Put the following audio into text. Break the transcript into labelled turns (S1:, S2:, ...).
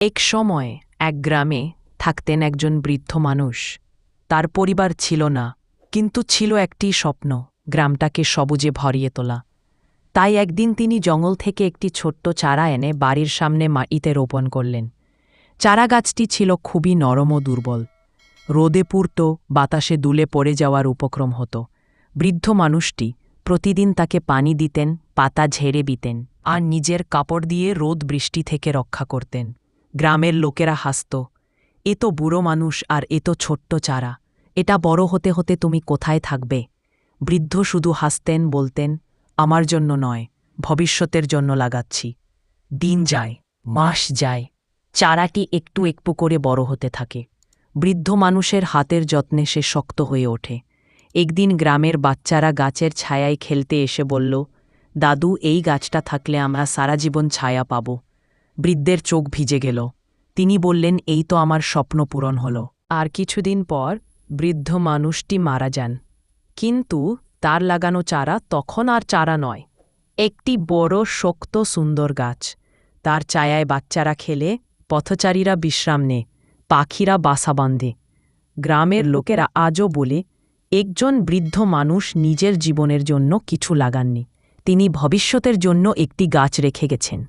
S1: এক সময় এক গ্রামে থাকতেন একজন বৃদ্ধ মানুষ। তার পরিবার ছিল না, কিন্তু ছিল একটি স্বপ্ন, গ্রামটাকে সবুজে ভরিয়ে তোলা। তাই একদিন তিনি জঙ্গল থেকে একটি ছোট্ট চারা এনে বাড়ির সামনে মাটিতে রোপণ করলেন। চারা গাছটি ছিল খুবই নরম ও দুর্বল। রোদে পুড়ত, বাতাসে দুলে পড়ে যাওয়ার উপক্রম হতো। বৃদ্ধ মানুষটি প্রতিদিন তাকে পানি দিতেন, পাতা ঝেড়ে দিতেন, আর নিজের কাপড় দিয়ে রোদ বৃষ্টি থেকে রক্ষা করতেন। গ্রামের লোকেরা হাসত, এ তো বুড়ো মানুষ আর এ তো ছোট্ট চারা, এটা বড় হতে হতে তুমি কোথায় থাকবে? বৃদ্ধ শুধু হাসতেন, বলতেন, আমার জন্য নয়, ভবিষ্যতের জন্য লাগাচ্ছি। দিন যায়, মাস যায়, চারাটি একটু একটু করে বড় হতে থাকে। বৃদ্ধ মানুষের হাতের যত্নে সে শক্ত হয়ে ওঠে। একদিন গ্রামের বাচ্চারা গাছের ছায়ায় খেলতে এসে বলল, দাদু, এই গাছটা থাকলে আমরা সারা জীবন ছায়া পাব। বৃদ্ধের চোখ ভিজে গেল। তিনি বললেন, এই তো আমার স্বপ্ন পূরণ হল। আর কিছুদিন পর বৃদ্ধ মানুষটি মারা যান। কিন্তু তার লাগানো চারা তখন আর চারা নয়, একটি বড় শক্ত সুন্দর গাছ। তার ছায়ায় বাচ্চারা খেলে, পথচারীরা বিশ্রাম নেয়, পাখিরা বাসা বাঁধে। গ্রামের লোকেরা আজও বলে, একজন বৃদ্ধ মানুষ নিজের জীবনের জন্য কিছু লাগাননি, তিনি ভবিষ্যতের জন্য একটি গাছ রেখে গেছেন।